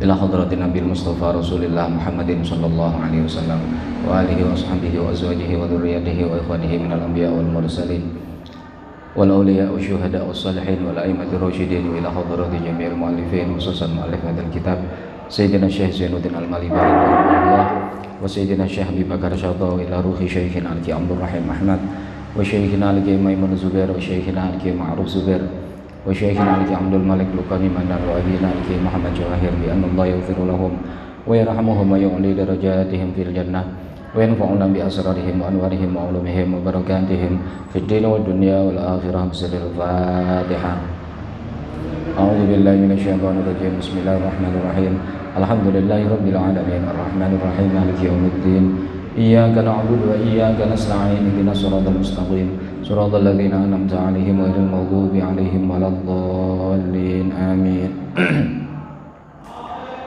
ila hadratin Nabil Mustafa Rasulillah Muhammadin sallallahu alaihi wasallam wa alihi wa sahbihi wa azwajihi wa dzurriyyatihi wa ikhwanihi minal anbiya wal mursalin wal awliya wa syuhada was salihin wal a'immatir rasyidin ila hadrati jami'il muallifin khususan muallif hadzal kitab Sayyidina Syekh Zainuddin Al-Malibi rahimahullah wa Sayyidina Syekh Habib Bakar Syadha ila ruhi Syekhina Al-Ki Abdul Rahim Ahmad wa Syekhina Al-Ki Maimun Zubair wa Syekhina Al-Ki Ma'ruf Zubair wa Syekhina Al-Ki Abdul Malik Lukani Mandar wa Abina Al-Ki Muhammad Jawahir bi anna Allah yaghfiru lahum wa yarhamuhum wa yu'li darajatihim fil jannah wa yanfa'una bi asrarihim wa anwarihim wa ulumihim wa barakatihim fid din wad dunya wal akhirah bismillahil Fatihah. A'udzu billahi minasyaitonir rajim. Bismillahirrahmanirrahim. Alhamdulillahirabbil alamin arrahmanir rahim maliki yaumiddin. Iyyaka na'budu wa iyyaka nasta'in ihdinas siratal mustaqim siratal ladzina an'amta 'alaihim ghairil maghdubi 'alaihim waladdallin. Amin.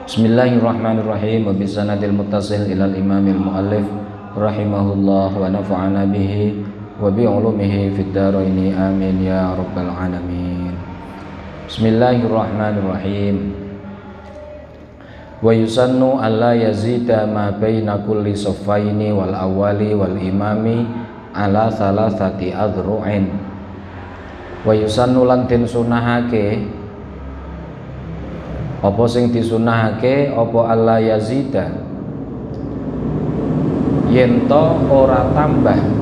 Bismillahirrahmanirrahim. Wa bisanadil muttasil ilal imamil muallif rahimahullah wa nafa'ana bihi wa bi ulumihi fid dharain amin ya rabbal alamin. Bismillahirrahmanirrahim. Wa yusannu alla yazida ma baina kulli saffaini wal awwali wal imami ala thalathati adru'in. Wa yusannu lan den sunahake apa sing disunahake apa alla yazida yen to ora tambah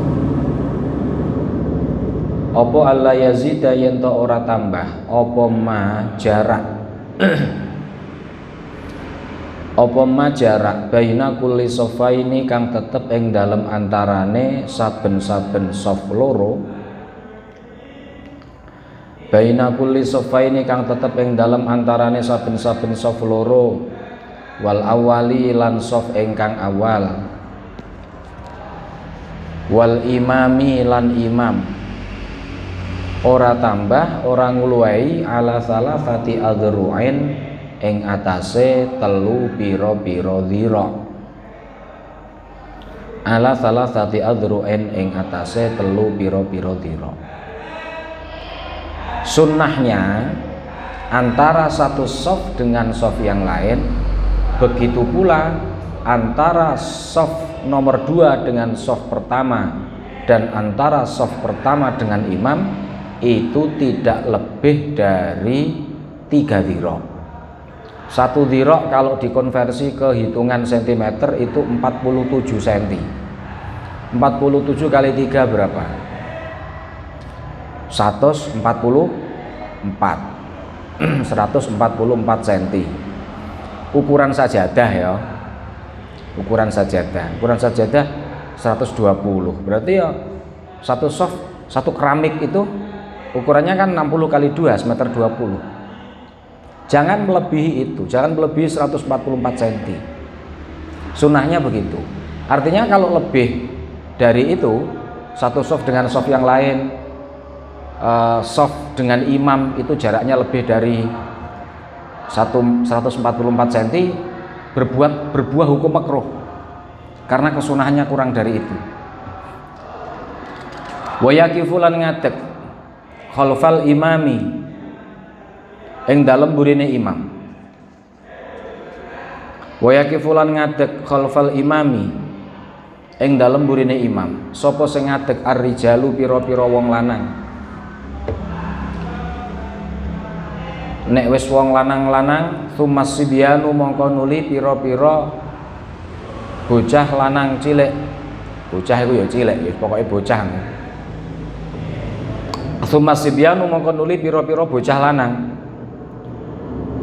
apa alla yazida yen to ora tambah apa ma jarak apa ma jarak baina kulli sofaini kang tetep ing dalem antarane saben-saben sof loro baina kulli sofaini kang tetep ing dalem antarane saben-saben sof loro wal awali lan sof ingkang awal wal imami lan imam ora tambah ora ngluwahi ala salasati adru'in ing atase telu pira-pira dhira ala salasati adru'in ing atase telu pira-pira dhira. Sunnahnya antara satu sof dengan sof yang lain, begitu pula antara sof nomor 2 dengan sof pertama dan antara sof pertama dengan imam itu tidak lebih dari 3 dhira. 1 dhira kalau dikonversi ke hitungan sentimeter itu 47 cm. 47 kali 3 berapa? 144 cm. Ukuran sajadah ya. Ukuran sajadah 120. Berarti ya satu soft, satu keramik itu ukurannya kan 60 kali 2 meter 20. Jangan melebihi itu, jangan melebihi 144 cm. Sunnahnya begitu. Artinya kalau lebih dari itu, satu soft dengan soft yang lain, soft dengan imam itu jaraknya lebih dari 144 cm, berbuah hukum makruh karena kesunahannya kurang dari itu. Wa yaqifu lan ngadeg khalfal imami ing dalem burine imam. Wa yaqifu lan ngadeg khalfal imami ing dalem burine imam. Sapa sing ngadeg ar-rijalu pira-pira wong lanang. Nek wis wong lanang-lanang tumas sibyanu mongko nuli pira-pira bocah lanang cilik. Bocah iku ya cilik, ya pokoke bocah. Tumas sibyanu mongko nuli pira-pira bocah lanang.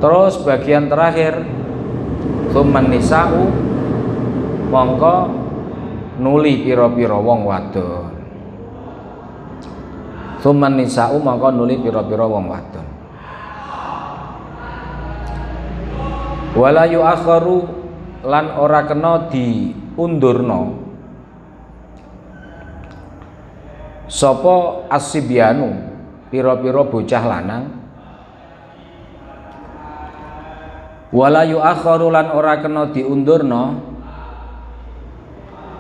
Terus bagian terakhir tuman nisa'u mongko nuli pira-pira wong wadon. Tuman nisa'u mongko nuli pira-pira wong wadon. Wala yu'akharu lan ora kena diundurno sapa asibyanu pira-pira bocah lanang. Wala yu'akharu lan ora kena diundurno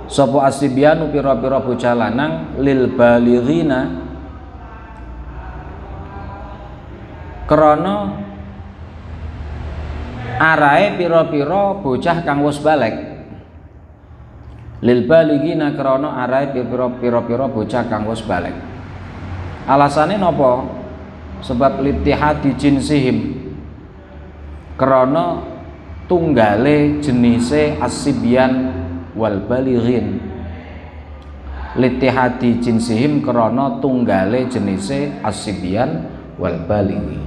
sapa asibyanu pira-pira bocah lanang lil balighina krana arahe pira-pira bocah kang wis baligh. Lil balighina krana arahe pira-pira bocah kang wis baligh. Alasane napa? Sebab litihadi jinsihim, krana tunggale jenise asibyan wal balighin. Litihadi jinsihim krana tunggale jenise asibyan wal balighin.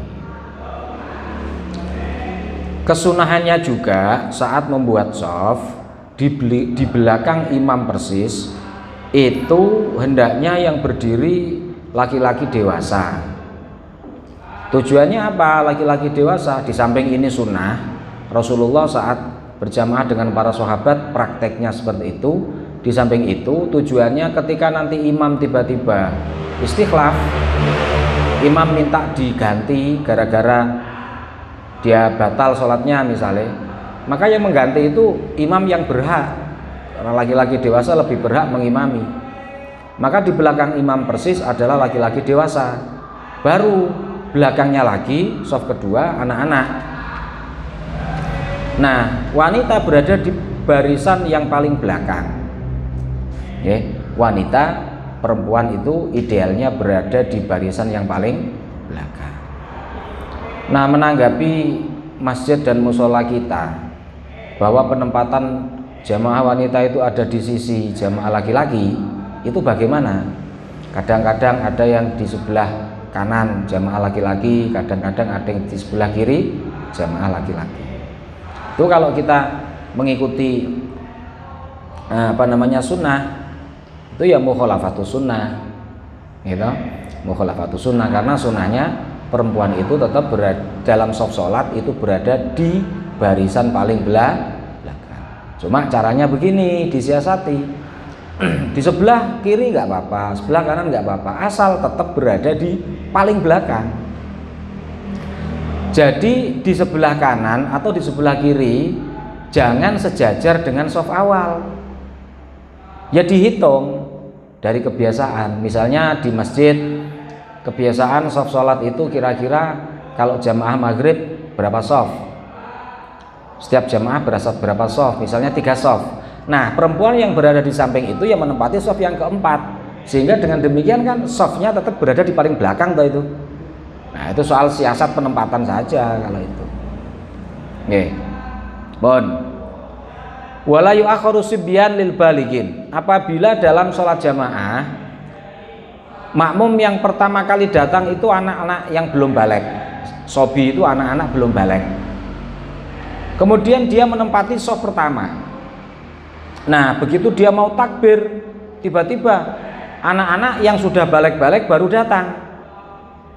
Kesunahannya juga saat membuat shaf di belakang imam persis itu hendaknya yang berdiri laki-laki dewasa. Tujuannya apa? Laki-laki dewasa. Di samping ini sunnah, Rasulullah saat berjamaah dengan para sahabat prakteknya seperti itu. Di samping itu tujuannya ketika nanti imam tiba-tiba istikhlaf, imam minta diganti gara-gara dia batal sholatnya misalnya, maka yang mengganti itu imam yang berhak. Karena laki-laki dewasa lebih berhak mengimami. Maka di belakang imam persis adalah laki-laki dewasa, baru belakangnya lagi shaf kedua anak-anak. Nah, wanita berada di barisan yang paling belakang. Wanita, perempuan itu idealnya berada di barisan yang paling belakang. Nah, menanggapi masjid dan musola kita bahwa penempatan jamaah wanita itu ada di sisi jamaah laki-laki, itu bagaimana? Kadang-kadang ada yang di sebelah kanan jamaah laki-laki, kadang-kadang ada yang di sebelah kiri jamaah laki-laki. Itu kalau kita mengikuti sunnah, itu ya mukhalafatus sunnah, gitu. Mukhalafatus sunnah, karena sunnahnya perempuan itu tetap berada dalam shaf sholat itu berada di barisan paling belakang. Cuma caranya begini, disiasati. Di sebelah kiri nggak apa-apa, sebelah kanan nggak apa-apa, asal tetap berada di paling belakang. Jadi di sebelah kanan atau di sebelah kiri jangan sejajar dengan shaf awal. Ya dihitung dari kebiasaan. Misalnya di masjid kebiasaan shaf sholat itu kira-kira kalau jamaah maghrib berapa shaf? Setiap jamaah berapa shaf? Misalnya 3 shaf. Nah, perempuan yang berada di samping itu yang menempati shaf yang keempat, sehingga dengan demikian kan shafnya tetap berada di paling belakang toh itu. Nah, itu soal siasat penempatan saja kalau itu. Nggih. Bon. Wala yu'akhiru sibyan lil balighin. Apabila dalam sholat jamaah makmum yang pertama kali datang itu anak-anak yang belum baligh. Sobi itu anak-anak belum baligh. Kemudian dia menempati shaf pertama. Nah, begitu dia mau takbir, tiba-tiba anak-anak yang sudah balik-balik baru datang.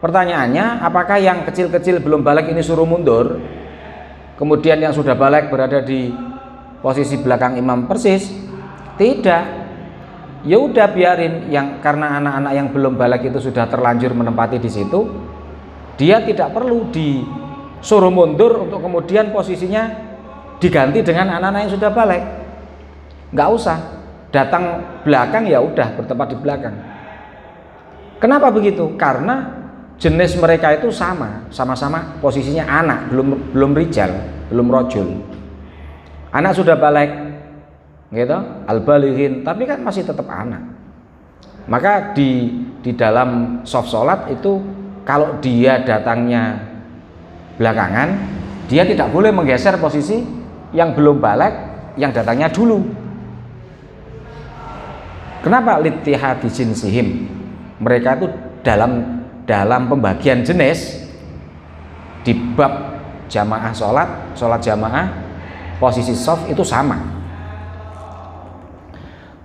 Pertanyaannya, apakah yang kecil-kecil belum balik ini suruh mundur? Kemudian yang sudah balik berada di posisi belakang imam persis? Tidak. Ya udah biarin, karena anak-anak yang belum balik itu sudah terlanjur menempati di situ, dia tidak perlu disuruh mundur untuk kemudian posisinya diganti dengan anak-anak yang sudah balik. Nggak usah datang belakang, ya udah bertempat di belakang. Kenapa begitu? Karena jenis mereka itu sama-sama posisinya anak, belum rijal, belum rojul. Anak sudah balik, gitu, al-balighin, tapi kan masih tetap anak. Maka di dalam shaf sholat itu kalau dia datangnya belakangan, dia tidak boleh menggeser posisi yang belum balik, yang datangnya dulu. Kenapa? Litihadi jinsihim, mereka itu dalam pembagian jenis di bab jamaah sholat jamaah posisi shaf itu sama.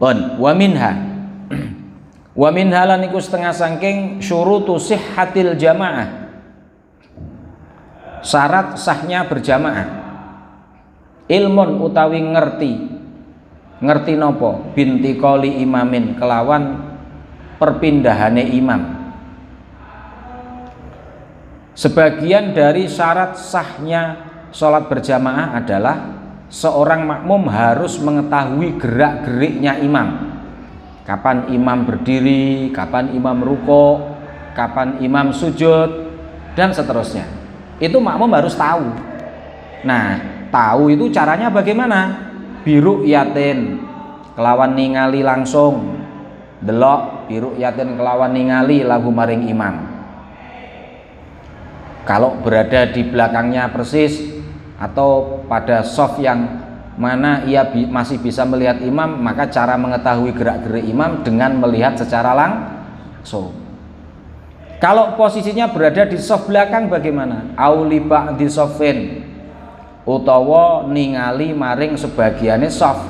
Wa minha lan iku setengah saking syurutu sihhatil jamaah, syarat sahnya berjamaah. Ilmun utawi ngerti nopo binti koli imamin kelawan perpindahane imam. Sebagian dari syarat sahnya sholat berjamaah adalah seorang makmum harus mengetahui gerak-geriknya imam. Kapan imam berdiri, kapan imam ruko, kapan imam sujud, dan seterusnya. Itu makmum harus tahu. Nah, tahu itu caranya bagaimana? Biru yatin kelawan ningali langsung, delok biru yatin kelawan ningali lahu maring imam. Kalau berada di belakangnya persis atau pada soft yang mana ia masih bisa melihat imam, maka cara mengetahui gerak-gerik imam dengan melihat secara langsung. Kalau posisinya berada di soft belakang bagaimana? Auli ba'di sofin, utawa ningali maring sebagiannya soft.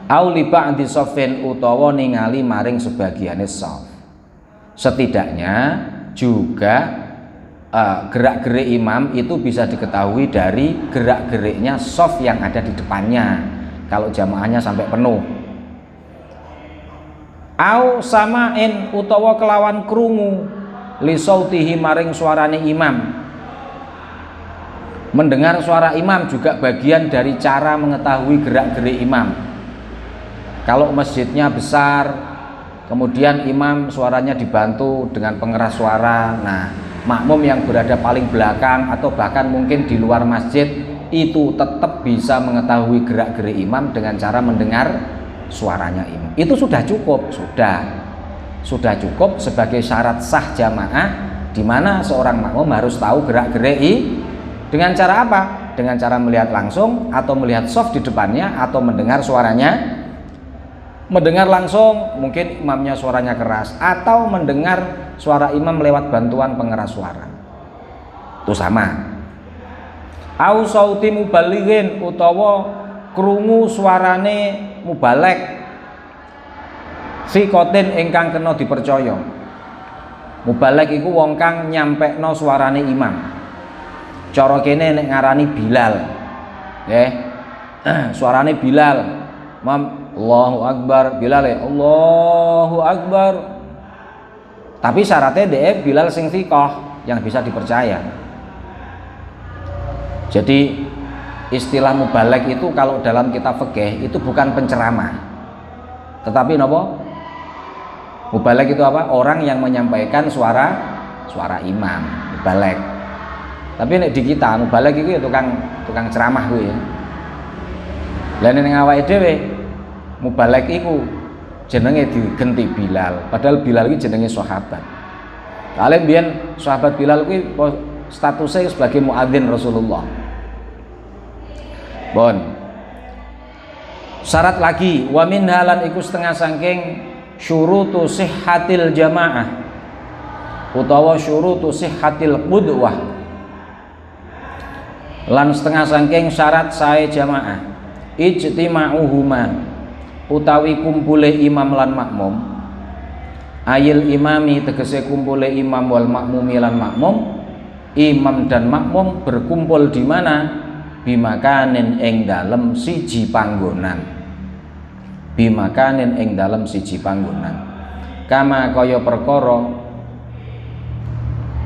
Auli ba'di sofin, utawa ningali maring sebagiannya soft. Setidaknya juga gerak-gerik imam itu bisa diketahui dari gerak-geriknya soft yang ada di depannya kalau jamaahnya sampai penuh. Au samain, utawa kelawan krungu li sautihi maring suarane imam. Mendengar suara imam juga bagian dari cara mengetahui gerak-gerik imam. Kalau masjidnya besar, kemudian imam suaranya dibantu dengan pengeras suara, nah makmum yang berada paling belakang atau bahkan mungkin di luar masjid itu tetap bisa mengetahui gerak-gerik imam dengan cara mendengar suaranya imam. Itu sudah cukup, sudah cukup sebagai syarat sah jamaah, di mana seorang makmum harus tahu gerak-gerik dengan cara apa? Dengan cara melihat langsung atau melihat soft di depannya atau mendengar suaranya. Mendengar langsung mungkin imamnya suaranya keras, atau mendengar suara imam lewat bantuan pengeras suara. Itu sama. Au sauti mubalighin, utawa krungu suarane mubalek sikotin ingkang kena dipercaya. Mubalek iku wong kang nyampekno suarane imam. Cara kene nek ngarani Bilal. Nggih. Suarane Bilal. Mam Allahu Akbar, Bilal ya Allahu Akbar. Tapi syaratnya dia Bilal sing thiqah, yang bisa dipercaya. Jadi istilah mubalek itu kalau dalam kitab fikih itu bukan penceramah, tetapi napa? Mubalek itu apa? Orang yang menyampaikan suara imam, mubalek. Tapi nek di kita mubalek itu ya tukang ceramah kuwi ya. Lah ning awake dhewe mubalek iku jenenge digenti Bilal, padahal Bilal iki jenenge sahabat. Kalian biyen sahabat Bilal kuwi statusnya sebagai muadzin Rasulullah. Bon. Syarat lagi, wa min halan iku setengah saking syurutu sihhatil jamaah utawa syurutu sihhatil qudwah. Lan setengah saking syarat sae jamaah ijtima'uhuma, utawi kumpule imam lan makmum. Ayil imami tegese kumpule imam wal makmumi lan makmum. Imam dan makmum berkumpul di mana? Bimakanin ing dalem siji panggonan. Bimakanin ing dalem siji panggonan. Kama kaya perkara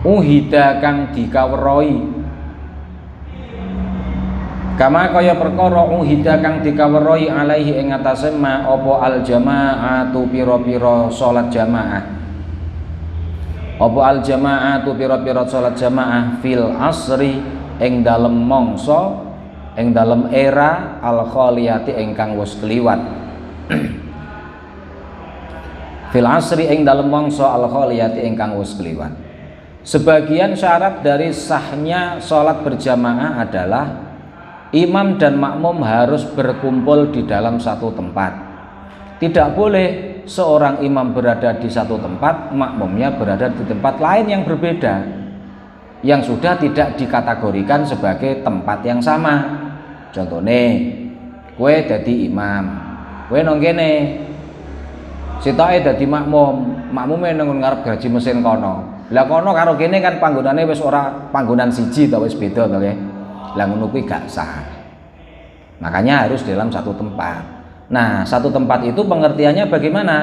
uhida kang dikawruhi. Kama kaya perkara uhida kang dikawruhi alaihi ing atase ma apa al jamaatu pira-pira salat jamaah. Apa al jamaatu pira-pira salat jamaah fil asri ing dalem mangsa, ing dalem era al khaliyati ingkang wis kliwat. Fil asri ing dalem mangsa al khaliyati ingkang wis kliwat. Sebagian syarat dari sahnya salat berjamaah adalah imam dan makmum harus berkumpul di dalam satu tempat. Tidak boleh seorang imam berada di satu tempat, makmumnya berada di tempat lain yang berbeda, yang sudah tidak dikategorikan sebagai tempat yang sama. Contohnya, kowe dadi imam, kowe nang kene, sitoke dadi makmum, makmume nang ngarep gaji mesin kono. Lah kono karo kene kan panggonane wis ora panggonan siji to, wis beda to nggih. Lah ngono kuwi gak sah. Makanya harus dalam satu tempat. Nah, satu tempat itu pengertiannya bagaimana?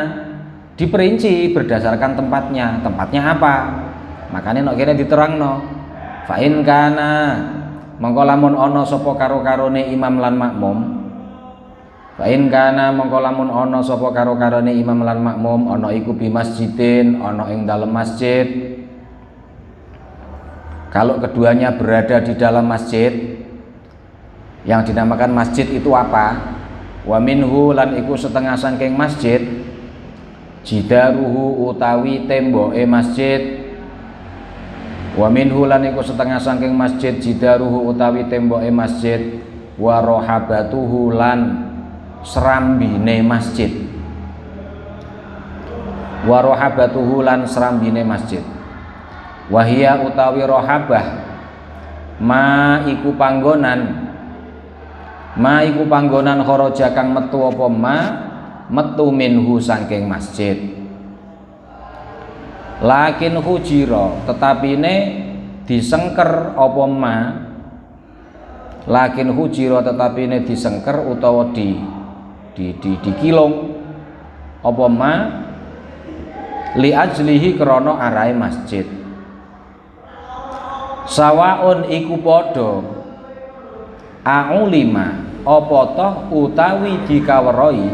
Diperinci berdasarkan tempatnya. Tempatnya apa? Makanya nek kene diterangno. Fa in kana mongko lamun ana sapa karo-karone imam lan makmum. Fa in kana mongko lamun ana sapa karo-karone imam lan makmum, ana iku bi masjidin, ana ing dalem masjid. Kalau keduanya berada di dalam masjid, yang dinamakan masjid itu apa? Wa minhu lan iku setengah saking masjid, jidaruhu utawi temboke masjid. Wa minhu lan iku setengah saking masjid, jidaruhu utawi temboke masjid, wa rohabatuhu lan serambine masjid. Wa rohabatuhu lan serambine masjid. Wahia utawi rohabah ma iku panggonan kharaja kang metu apa metu minhu saking masjid. Lakin hujira tetapine disengker apa lakin hujira tetapine disengker utawa dikilung apa li ajlihi krana arahe masjid. Sawaun iku padha aulima apa toh utawi dikawerohi.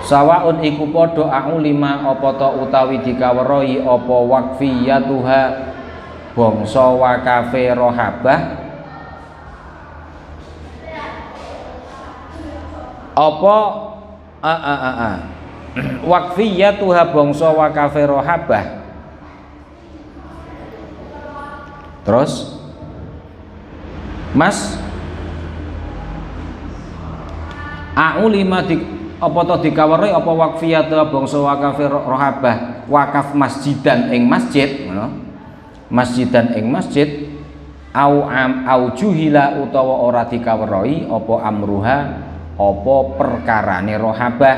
Sawaun iku padha aulima apa toh utawi dikawerohi apa waqfiyatuha bangsa wakafe rohabah apa waqfiyatuha bangsa wakafe rohabah. Terus Mas aulima di apa to dikawari apa waqfiyatu bangsa wakaf rohabah wakaf masjidan ing masjid ngono. Masjidan ing masjid au juhila utawa ora dikawari apa amruha apa perkarane rohabah.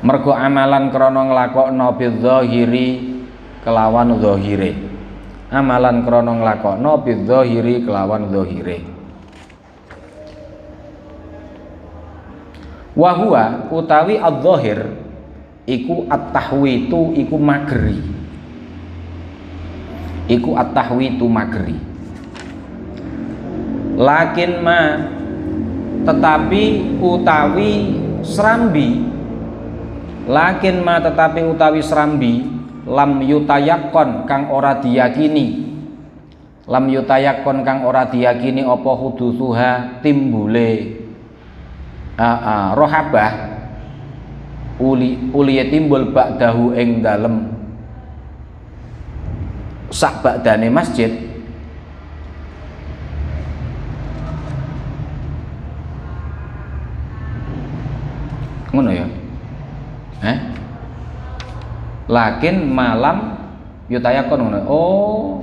Mergo amalan krana nglakokno bidzahiri kelawan zahire. Amalan krana nglakokno bidzahiri kelawan zahire. Wa huwa utawi adz-dzahir iku at-tahwitu iku mageri. Iku at-tahwitu mageri. Lakin ma tetapi utawi serambi. Lakin ma tetapi utawi serambi lam yutayakon kang ora diyakini. Lam yutayakon kang ora diyakini apa hudusuha timbule rohabah uli timbul ba'dahu ing dalem sak ba'dane masjid. Ngono ya. Lakin malam yutayakon ngono. Oh,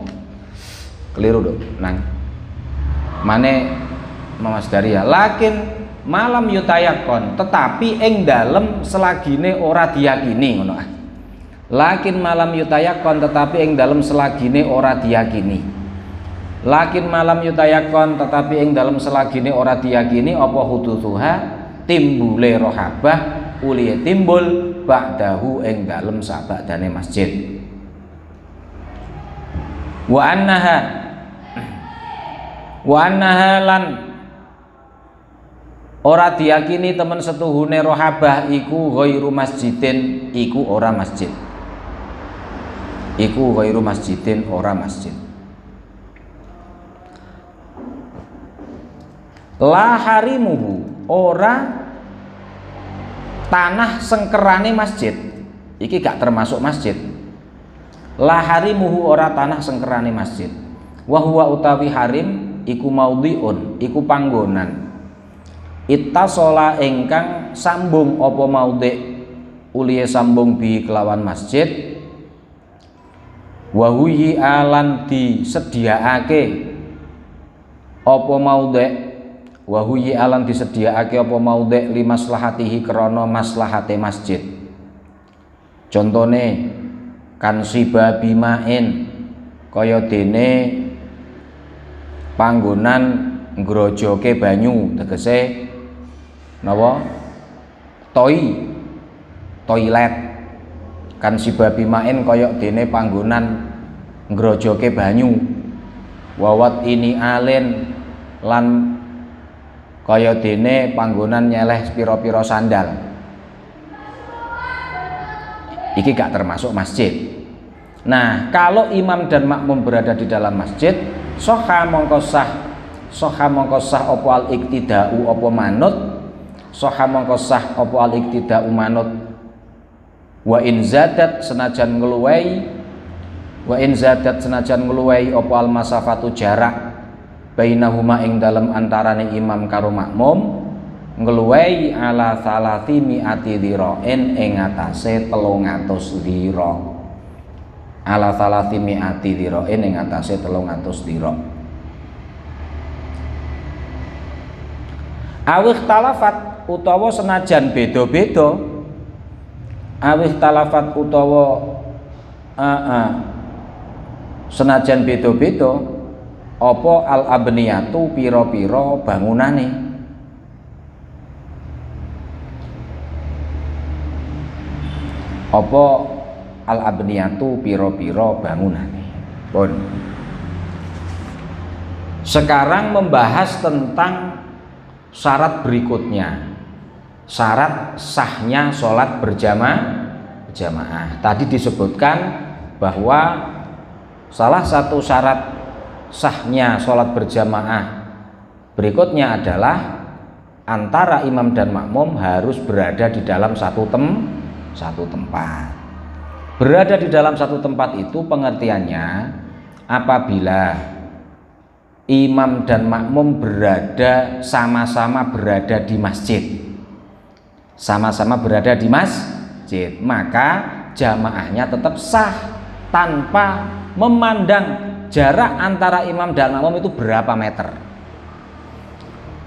keliru dong, nang. Mane Mas Daria. Lakin malam yutayakon, tetapi ing dalem selagine ora diyakini ngono. Lakin malam yutayakon, tetapi ing dalem selagine ora diyakini. Lakin malam yutayakon, tetapi ing dalem selagine ora diyakini apa hudusuha timbule rohabah uli timbul ba'dahu ing dalem sabadane masjid. Wa annaha lan ora diyakini temen setuhune rohabah iku ghairu masjidin iku ora masjid. Iku ghairu masjidin ora masjid. La harimuhu ora tanah sengkerane masjid. Iki gak termasuk masjid. La harimuhu ora tanah sengkerane masjid. Wa huwa utawi harim iku maudhi'un iku panggonan. Ittasola ingkang sambung apa maudhi' uliye sambung bi kelawan masjid. Wa huyi alan disediaake apa maudhi' wa huyi alan disediaake apa maudhi' li maslahatihi krana maslahate masjid. Contone kan sibabi main kaya dene panggonan ngrojoke banyu, tegese napa toilet kan sibabi main kaya dene panggonan ngrojoke banyu. Wawat ini alen lan kaya dene panggonan nyeleh pira-pira sandal. Iki gak termasuk masjid. Nah, kalau imam dan makmum berada di dalam masjid, soha mongko sah opo al iktidau opo manut, soha mongko sah opo al iktidau manut, wa in zadat senajan ngeluwai opo al masafatu jarak bainahuma ing dalem antarane imam karo makmum ngeluwai ala salati mi'ati dhira'in ing atase 300 dhira', ala salati mi'ati dhira'in ing atase 300 dhira'. Awih talafat utawa senajan beda-beda, awih talafat utawa senajan beda-beda apa al abniyatu pira-pira bangunane. Apa al abniyatu pira-pira bangunane. Pun. Sekarang membahas tentang syarat berikutnya, syarat sahnya sholat berjamaah. Tadi disebutkan bahwa salah satu syarat sahnya sholat berjamaah berikutnya adalah antara imam dan makmum harus berada di dalam satu tempat. Berada di dalam satu tempat itu pengertiannya apabila imam dan makmum sama-sama berada di masjid, maka jamaahnya tetap sah tanpa memandang jarak antara imam dan makmum itu berapa meter.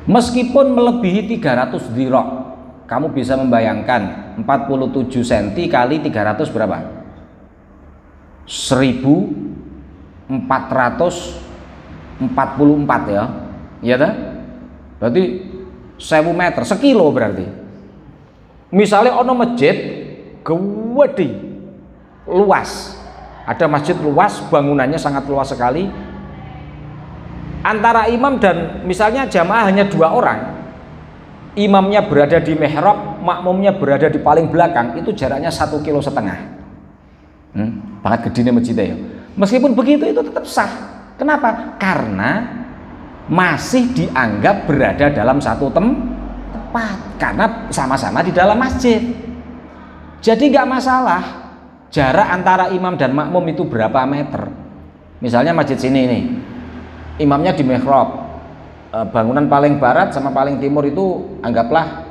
Meskipun melebihi 300 dhira', kamu bisa membayangkan 47 cm kali 300 berapa? 1444 ya. Iya dah? Berarti 1000 meter, sekilo berarti. Misalnya ono masjid gede, luas. Ada masjid luas, bangunannya sangat luas sekali. Antara imam dan misalnya jamaah hanya 2 orang. Imamnya berada di mihrab, makmumnya berada di paling belakang, itu jaraknya 1,5 kilo. Banget gedine masjidnya ya. Meskipun begitu itu tetap sah. Kenapa? Karena masih dianggap berada dalam satu tempat, karena sama-sama di dalam masjid. Jadi nggak masalah jarak antara imam dan makmum itu berapa meter. Misalnya masjid sini nih, imamnya di mihrab, bangunan paling barat sama paling timur itu anggaplah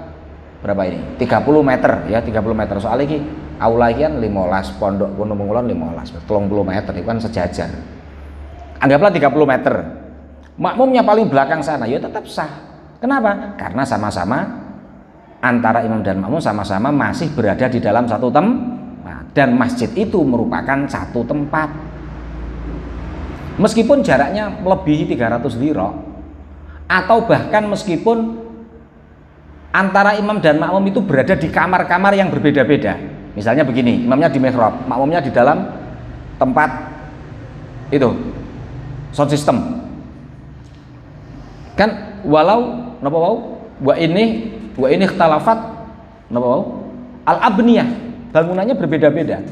berapa ini? 30 meter ya, 30 meter. Soalnya ini aula kan 15, pondok Gunung Mengulon 15, 30 meter itu kan sejajar. Anggaplah 30 meter. Makmumnya paling belakang sana, ya tetap sah. Kenapa? Karena sama-sama antara imam dan makmum sama-sama masih berada di dalam satu tempat, dan masjid itu merupakan satu tempat. Meskipun jaraknya melebihi 300 dhira', atau bahkan meskipun antara imam dan makmum itu berada di kamar-kamar yang berbeda-beda. Misalnya begini, imamnya di mihrab, makmumnya di dalam tempat itu sound system. Kan walau napa wau wa ini ikhtalafat napa wau al abniyah, bangunannya berbeda-beda.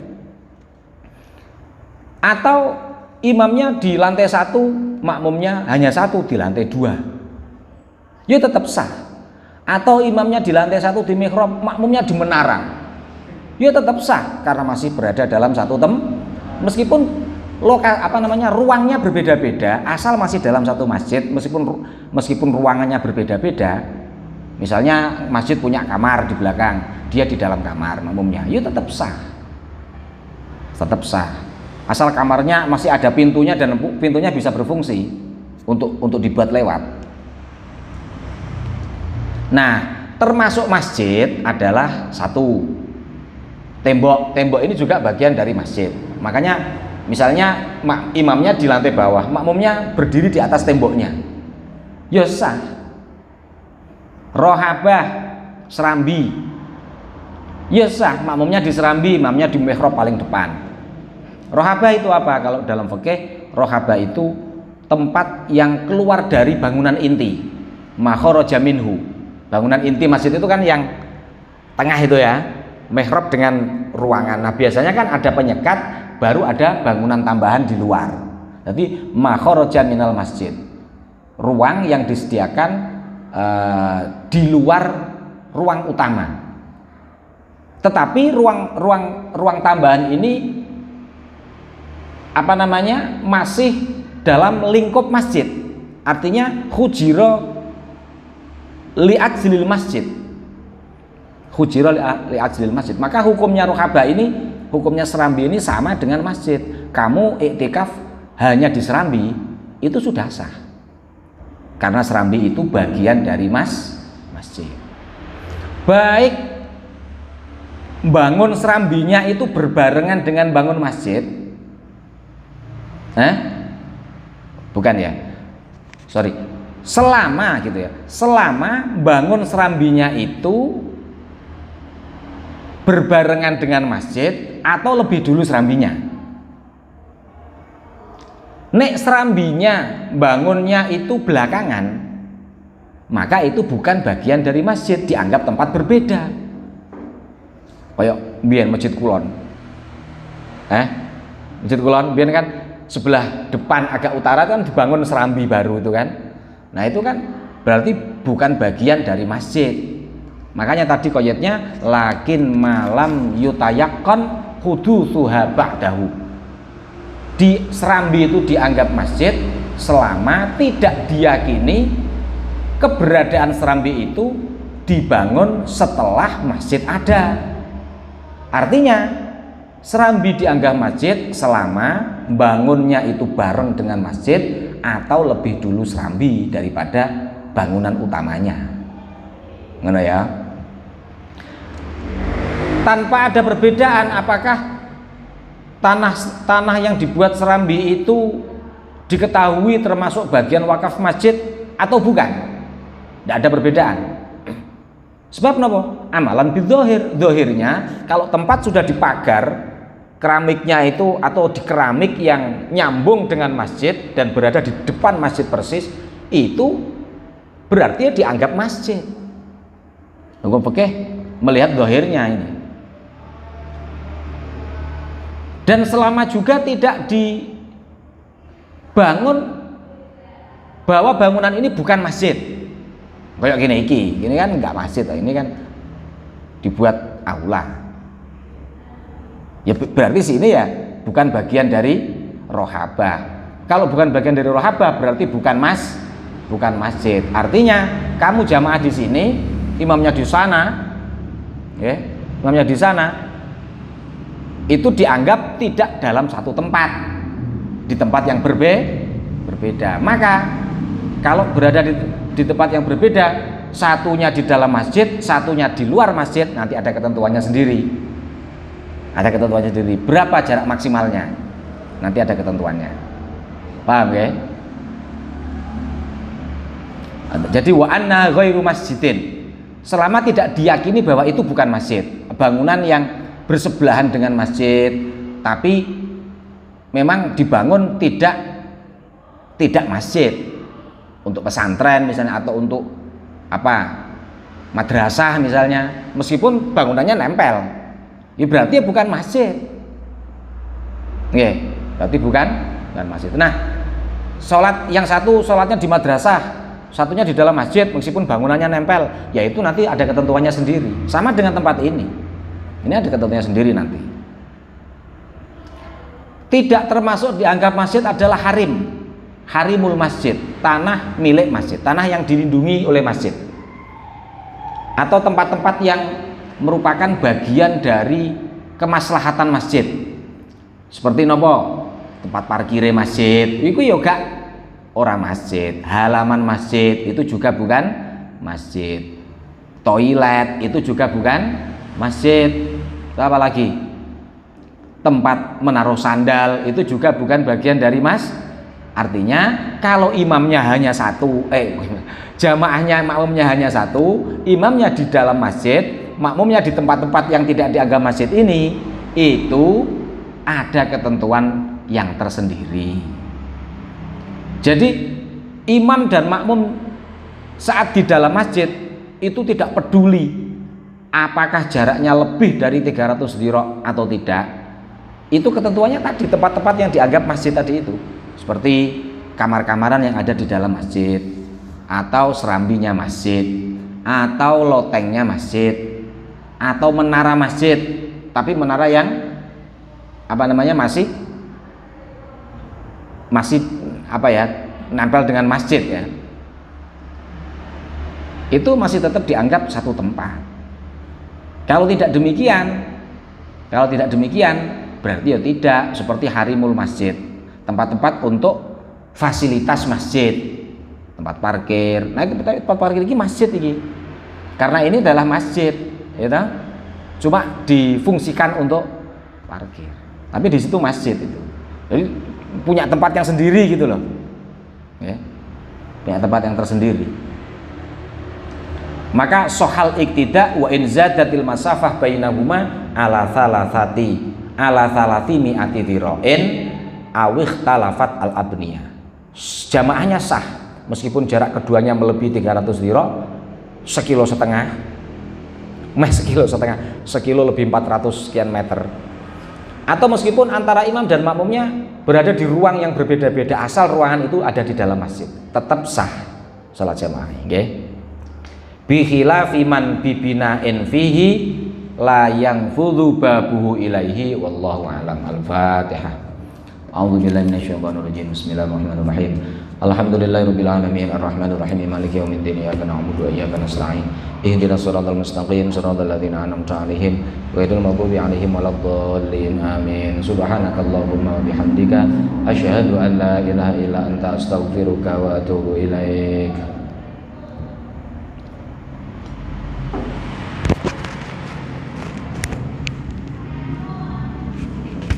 Atau imamnya di lantai 1, makmumnya hanya 1 di lantai 2, ya tetap sah. Atau imamnya di lantai 1 di mihrab, makmumnya di menara, ya tetap sah karena masih berada dalam satu meskipun ruangnya berbeda-beda, asal masih dalam satu masjid. Meskipun ruangannya berbeda-beda, misalnya masjid punya kamar di belakang, dia di dalam kamar makmumnya, ya tetap sah, asal kamarnya masih ada pintunya dan pintunya bisa berfungsi untuk dibuat lewat. Nah, termasuk masjid adalah satu tembok ini juga bagian dari masjid. Makanya misalnya imamnya di lantai bawah, makmumnya berdiri di atas temboknya, ya sah. Rohabah, serambi, ya sah, makmumnya di serambi, imamnya di mihrab paling depan. Rohabah itu apa? Kalau dalam fikih, rohabah itu tempat yang keluar dari bangunan inti, makharaja minhu. Bangunan inti masjid itu kan yang tengah itu ya, mihrab dengan ruangan. Nah biasanya kan ada penyekat baru ada bangunan tambahan di luar. Jadi makharajan minal masjid, ruang yang disediakan di luar ruang utama. Tetapi ruang tambahan ini masih dalam lingkup masjid. Artinya hujira li'ajlil masjid. Hujira li'ajlil masjid. Maka hukumnya rohaba ini, hukumnya serambi ini sama dengan masjid. Kamu iktikaf hanya di serambi, itu sudah sah. Karena serambi itu bagian dari masjid. Baik bangun serambinya itu berbarengan dengan bangun masjid, bukan ya? Sorry, selama gitu ya, selama bangun serambinya itu berbarengan dengan masjid atau lebih dulu serambinya. Nek serambinya bangunnya itu belakangan, maka itu bukan bagian dari masjid, dianggap tempat berbeda. Kayak biyen Masjid Kulon. Masjid Kulon biyen kan sebelah depan agak utara kan dibangun serambi baru itu kan. Nah, itu kan berarti bukan bagian dari masjid. Makanya tadi qayatnya lakin malam yutayaqqan hudutsuha ba'dahu. Di serambi itu dianggap masjid selama tidak diyakini keberadaan serambi itu dibangun setelah masjid ada. Artinya serambi dianggap masjid selama bangunnya itu bareng dengan masjid atau lebih dulu serambi daripada bangunan utamanya. Ngono ya. Tanpa ada perbedaan apakah tanah yang dibuat serambi itu diketahui termasuk bagian wakaf masjid atau bukan. Tidak ada perbedaan. Sebab kenapa? Amalan bidzahir. Zahirnya kalau tempat sudah dipagar keramiknya itu atau di keramik yang nyambung dengan masjid dan berada di depan masjid persis, itu berarti dianggap masjid. Hukum fikih melihat zahirnya ini. Dan selama juga tidak dibangun bahwa bangunan ini bukan masjid. Kayak gini kan enggak masjid, ini kan dibuat aula. Ya berarti sini ya bukan bagian dari rohabah. Kalau bukan bagian dari rohabah berarti bukan masjid. Artinya kamu jamaah di sini, imamnya di sana, ya, imamnya di sana, itu dianggap tidak dalam satu tempat, di tempat yang berbeda. Maka kalau berada di tempat yang berbeda, satunya di dalam masjid, satunya di luar masjid, nanti ada ketentuannya sendiri. Ada ketentuannya sendiri. Berapa jarak maksimalnya? Nanti ada ketentuannya. Paham ya? Jadi wa anna ghairu masjidin. Selama tidak diyakini bahwa itu bukan masjid, bangunan yang bersebelahan dengan masjid, tapi memang dibangun tidak masjid. Untuk pesantren misalnya atau untuk madrasah misalnya, meskipun bangunannya nempel, ya berarti bukan masjid. Oke, berarti bukan masjid. Nah, sholat yang satu sholatnya di madrasah, satunya di dalam masjid, meskipun bangunannya nempel, ya itu nanti ada ketentuannya sendiri. Sama dengan tempat ini ada ketentuannya sendiri nanti. Tidak termasuk dianggap masjid adalah harimul masjid, tanah milik masjid, tanah yang dilindungi oleh masjid, atau tempat-tempat yang merupakan bagian dari kemaslahatan masjid. Seperti nopo? Tempat parkir masjid, itu yoga orang masjid. Halaman masjid itu juga bukan masjid. Toilet itu juga bukan masjid. Apa lagi? Tempat menaruh sandal itu juga bukan bagian dari Artinya kalau imamnya hanya satu, jamaahnya makmumnya hanya satu, imamnya di dalam masjid, makmumnya di tempat-tempat yang tidak dianggap masjid ini, itu ada ketentuan yang tersendiri. Jadi imam dan makmum saat di dalam masjid itu tidak peduli apakah jaraknya lebih dari 300 dhira' atau tidak. itu ketentuannya tadi tempat-tempat yang dianggap masjid tadi itu, seperti kamar-kamaran yang ada di dalam masjid, atau serambinya masjid, atau lotengnya masjid, atau menara masjid, tapi menara yang apa namanya masih apa ya, nempel dengan masjid ya, itu masih tetap dianggap satu tempat. Kalau tidak demikian berarti ya tidak, seperti harimul masjid, tempat-tempat untuk fasilitas masjid, tempat parkir. Nah, tempat parkir ini masjid ini, karena ini adalah masjid, ya, cuma difungsikan untuk parkir, tapi di situ masjid itu. Jadi punya tempat yang sendiri gitu loh, ya, punya tempat yang tersendiri. Maka sohal iktida wa in zadatil masafah bainahuma ala thalathi mi'ati dhira'in awikh talafat al abniyah. Jamaahnya sah meskipun jarak keduanya melebihi 300 dhira', sekilo setengah, sekilo lebih 400 sekian meter. Atau meskipun antara imam dan makmumnya berada di ruang yang berbeda-beda, asal ruangan itu ada di dalam masjid, tetap sah salat jamaah, okay? Bi khilafi man bibina'in fihi la yanfudhu babuhu ilaihi wallahu a'lam. Al-Fatihah. A'udzu billahi minasyaitonir rajim. Bismillahirrahmanirrahim. Alhamdulillahirabbil alamin arrahmanir rahim maliki yaumiddin iyyaka na'budu wa iyyaka nasta'in ihdinas siratal mustaqim siratal ladzina an'amta 'alaihim ghairil maghdubi 'alaihim waladdallin amin. Subhanakallahumma wa bihamdika asyhadu an la ilaha illa anta astaghfiruka wa atubu ilaik.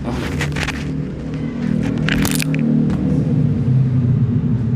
Oh.